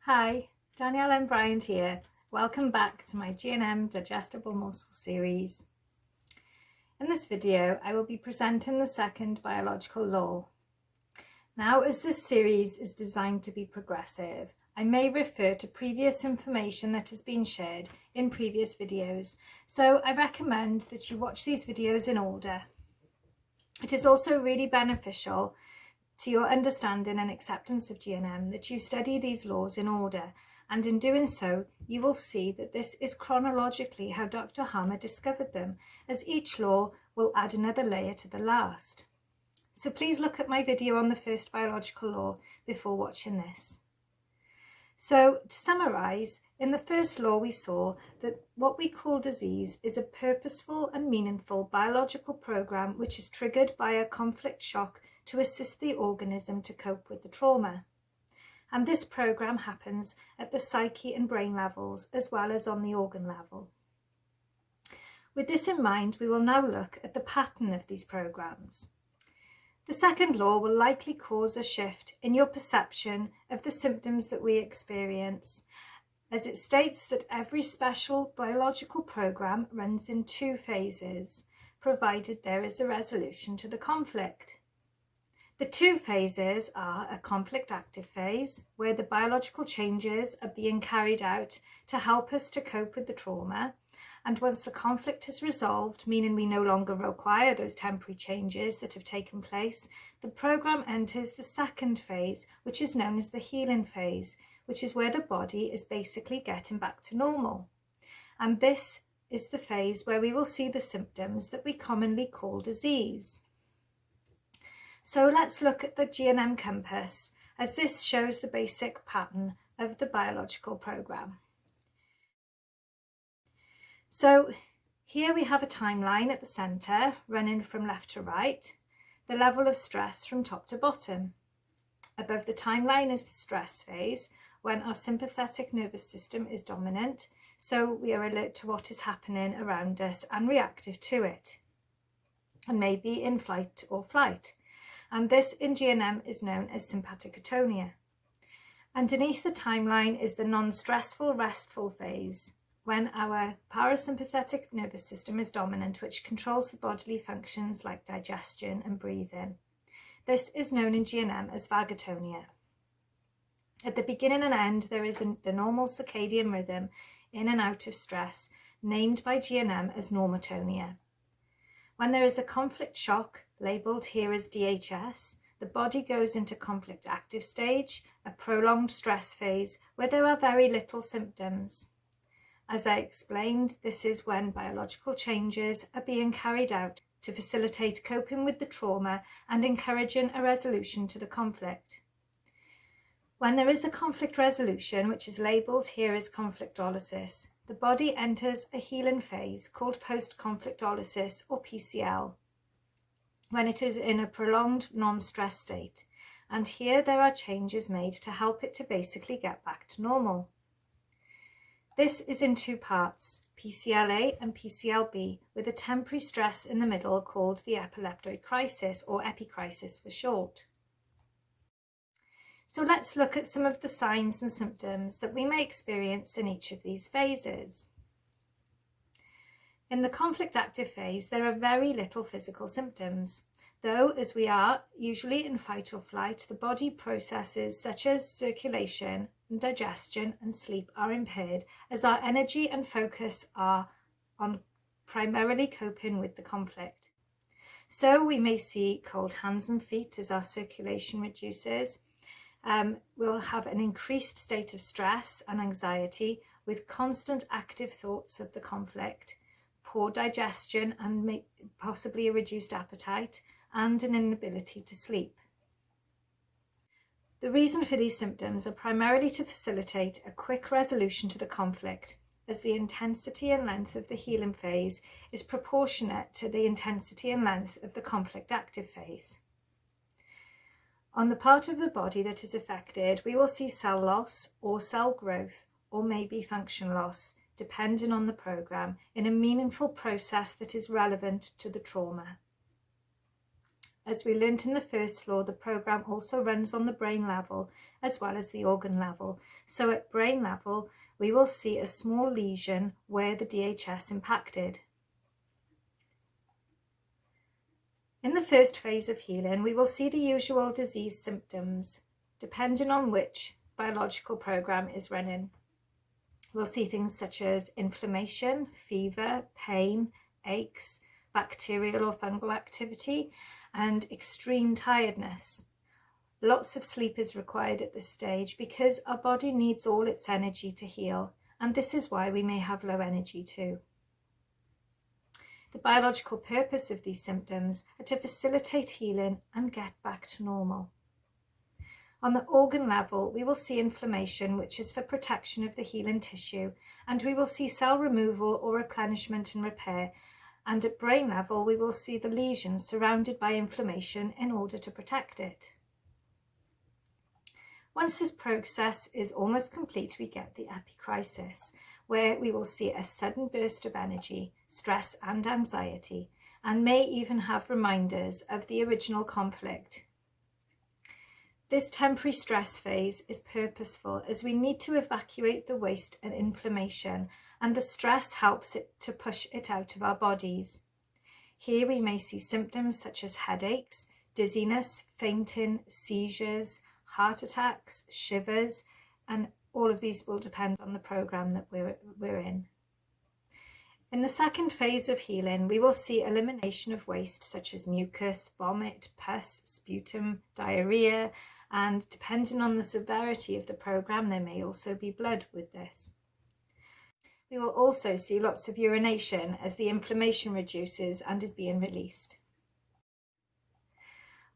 Hi, Danielle and Bryant here. Welcome back to my GNM Digestible Morsels series. In this video, I will be presenting the second biological law. Now, as this series is designed to be progressive, I may refer to previous information that has been shared in previous videos, so I recommend that you watch these videos in order. It is also really beneficial to your understanding and acceptance of GNM that you study these laws in order, and in doing so you will see that this is chronologically how Dr. Hammer discovered them, as each law will add another layer to the last. So please look at my video on the first biological law before watching this. So to summarise, in the first law we saw that what we call disease is a purposeful and meaningful biological program which is triggered by a conflict shock to assist the organism to cope with the trauma. And this program happens at the psyche and brain levels as well as on the organ level. With this in mind, we will now look at the pattern of these programs. The second law will likely cause a shift in your perception of the symptoms that we experience, as it states that every special biological program runs in two phases, provided there is a resolution to the conflict. The two phases are a conflict active phase, where the biological changes are being carried out to help us to cope with the trauma, and once the conflict is resolved, meaning we no longer require those temporary changes that have taken place, the program enters the second phase, which is known as the healing phase, which is where the body is basically getting back to normal. And this is the phase where we will see the symptoms that we commonly call disease. So let's look at the GNM compass, as this shows the basic pattern of the biological program. So here we have a timeline at the centre running from left to right, the level of stress from top to bottom. Above the timeline is the stress phase, when our sympathetic nervous system is dominant, so we are alert to what is happening around us and reactive to it, and maybe in fight or flight. And this in GNM is known as sympathicatonia. Underneath the timeline is the non-stressful restful phase, when our parasympathetic nervous system is dominant, which controls the bodily functions like digestion and breathing. This is known in GNM as vagatonia. At the beginning and end, there is the normal circadian rhythm in and out of stress, named by GNM as normatonia. When there is a conflict shock, labelled here as DHS, the body goes into conflict active stage, a prolonged stress phase where there are very little symptoms. As I explained, this is when biological changes are being carried out to facilitate coping with the trauma and encouraging a resolution to the conflict. When there is a conflict resolution, which is labelled here as conflictolysis, the body enters a healing phase called post-conflictolysis or PCL, when it is in a prolonged non-stress state, and here there are changes made to help it to basically get back to normal. This is in two parts, PCLA and PCLB, with a temporary stress in the middle called the epileptoid crisis, or epicrisis for short. So let's look at some of the signs and symptoms that we may experience in each of these phases. In the conflict active phase, there are very little physical symptoms, though as we are usually in fight or flight, the body processes such as circulation and digestion and sleep are impaired, as our energy and focus are on primarily coping with the conflict. So we may see cold hands and feet as our circulation reduces. We'll have an increased state of stress and anxiety with constant active thoughts of the conflict, poor digestion and possibly a reduced appetite, and an inability to sleep. The reason for these symptoms are primarily to facilitate a quick resolution to the conflict, as the intensity and length of the healing phase is proportionate to the intensity and length of the conflict active phase. On the part of the body that is affected, we will see cell loss or cell growth, or maybe function loss, depending on the program, in a meaningful process that is relevant to the trauma. As we learnt in the first law, the program also runs on the brain level as well as the organ level. So at brain level, we will see a small lesion where the DHS impacted. In the first phase of healing, we will see the usual disease symptoms, depending on which biological program is running. We'll see things such as inflammation, fever, pain, aches, bacterial or fungal activity, and extreme tiredness. Lots of sleep is required at this stage because our body needs all its energy to heal, and this is why we may have low energy too. The biological purpose of these symptoms are to facilitate healing and get back to normal. On the organ level, we will see inflammation, which is for protection of the healing tissue, and we will see cell removal or replenishment and repair. And at brain level, we will see the lesion surrounded by inflammation in order to protect it. Once this process is almost complete, we get the epicrisis, where we will see a sudden burst of energy, stress and anxiety, and may even have reminders of the original conflict. This temporary stress phase is purposeful as we need to evacuate the waste and inflammation, and the stress helps it to push it out of our bodies. Here we may see symptoms such as headaches, dizziness, fainting, seizures, heart attacks, shivers, and all of these will depend on the program that we're in. In the second phase of healing, we will see elimination of waste such as mucus, vomit, pus, sputum, diarrhea, and depending on the severity of the program, there may also be blood with this. We will also see lots of urination as the inflammation reduces and is being released.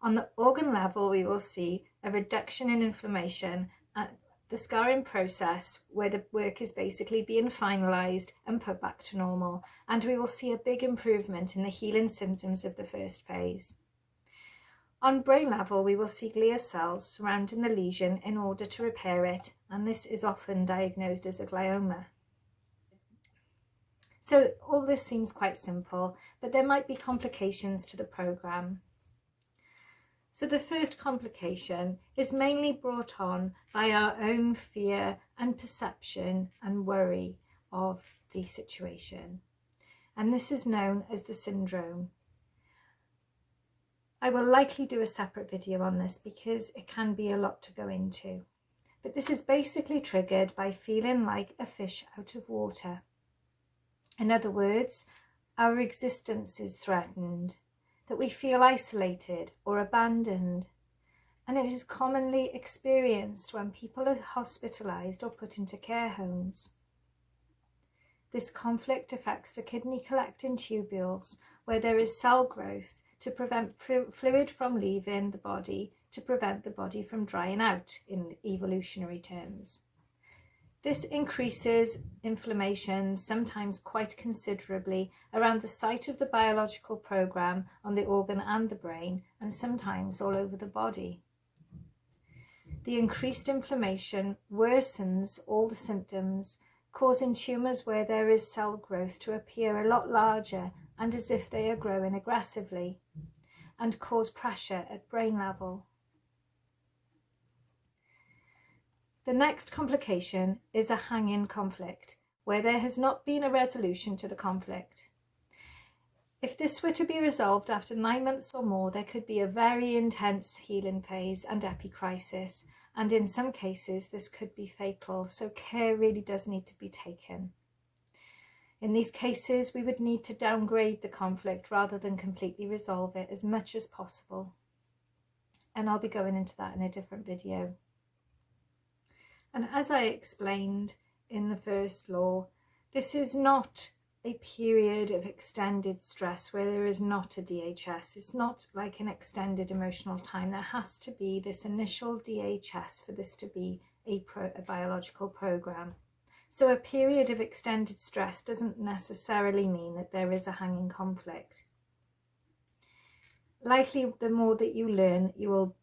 On the organ level, we will see a reduction in inflammation and the scarring process where the work is basically being finalised and put back to normal, and we will see a big improvement in the healing symptoms of the first phase. On brain level, we will see glial cells surrounding the lesion in order to repair it, and this is often diagnosed as a glioma. So all this seems quite simple, but there might be complications to the program. So the first complication is mainly brought on by our own fear and perception and worry of the situation, and this is known as the syndrome. I will likely do a separate video on this because it can be a lot to go into, but this is basically triggered by feeling like a fish out of water. In other words, our existence is threatened, that we feel isolated or abandoned, and it is commonly experienced when people are hospitalised or put into care homes. This conflict affects the kidney collecting tubules, where there is cell growth to prevent fluid from leaving the body, to prevent the body from drying out in evolutionary terms. This increases inflammation, sometimes quite considerably, around the site of the biological program on the organ and the brain, and sometimes all over the body. The increased inflammation worsens all the symptoms, causing tumours where there is cell growth to appear a lot larger and as if they are growing aggressively, and cause pressure at brain level. The next complication is a hanging conflict, where there has not been a resolution to the conflict. If this were to be resolved after 9 months or more, there could be a very intense healing phase and epicrisis, and in some cases this could be fatal, so care really does need to be taken. In these cases, we would need to downgrade the conflict rather than completely resolve it as much as possible. And I'll be going into that in a different video. And as I explained in the first law, this is not a period of extended stress where there is not a DHS. It's not like an extended emotional time. There has to be this initial DHS for this to be a biological program. So a period of extended stress doesn't necessarily mean that there is a hanging conflict. Likely, the more that you learn, you will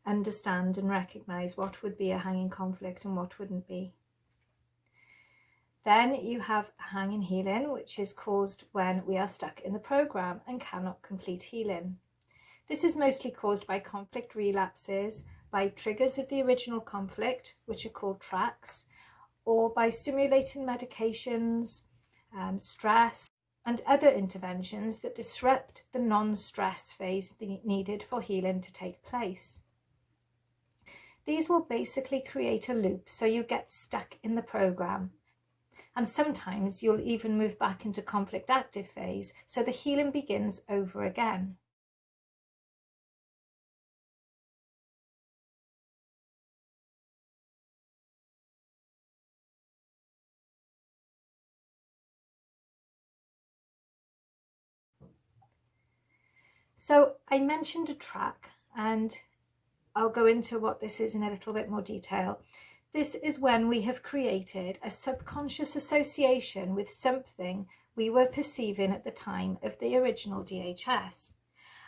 understand and recognise what would be a hanging conflict and what wouldn't be. Then you have hanging healing, which is caused when we are stuck in the program and cannot complete healing. This is mostly caused by conflict relapses, by triggers of the original conflict, which are called tracks, or by stimulating medications, stress, and other interventions that disrupt the non-stress phase needed for healing to take place. These will basically create a loop, so you get stuck in the program. And sometimes you'll even move back into conflict active phase, so the healing begins over again. So I mentioned a track, and I'll go into what this is in a little bit more detail. This is when we have created a subconscious association with something we were perceiving at the time of the original DHS.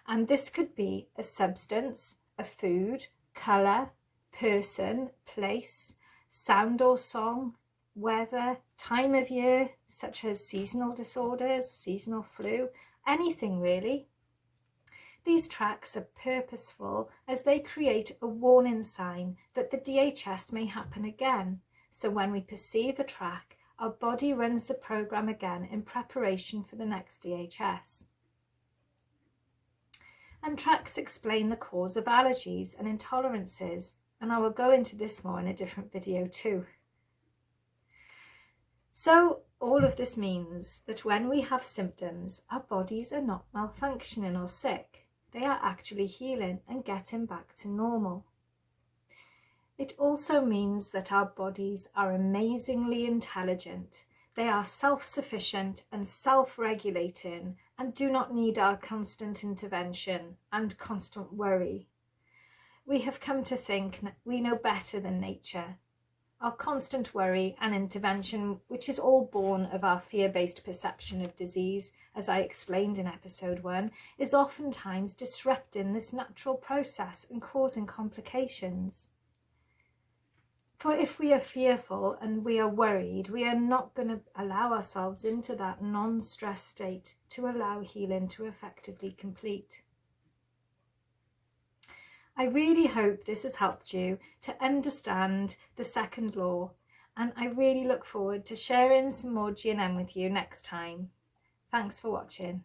And this could be a substance, a food, colour, person, place, sound or song, weather, time of year, such as seasonal disorders, seasonal flu, anything really. These tracks are purposeful as they create a warning sign that the DHS may happen again. So when we perceive a track, our body runs the program again in preparation for the next DHS. And tracks explain the cause of allergies and intolerances, and I will go into this more in a different video too. So all of this means that when we have symptoms, our bodies are not malfunctioning or sick. They are actually healing and getting back to normal. It also means that our bodies are amazingly intelligent. They are self-sufficient and self-regulating and do not need our constant intervention and constant worry. We have come to think we know better than nature. Our constant worry and intervention, which is all born of our fear-based perception of disease, as I explained in episode 1, is oftentimes disrupting this natural process and causing complications. For if we are fearful and we are worried, we are not going to allow ourselves into that non-stress state to allow healing to effectively complete. I really hope this has helped you to understand the second law, and I really look forward to sharing some more GNM with you next time. Thanks for watching.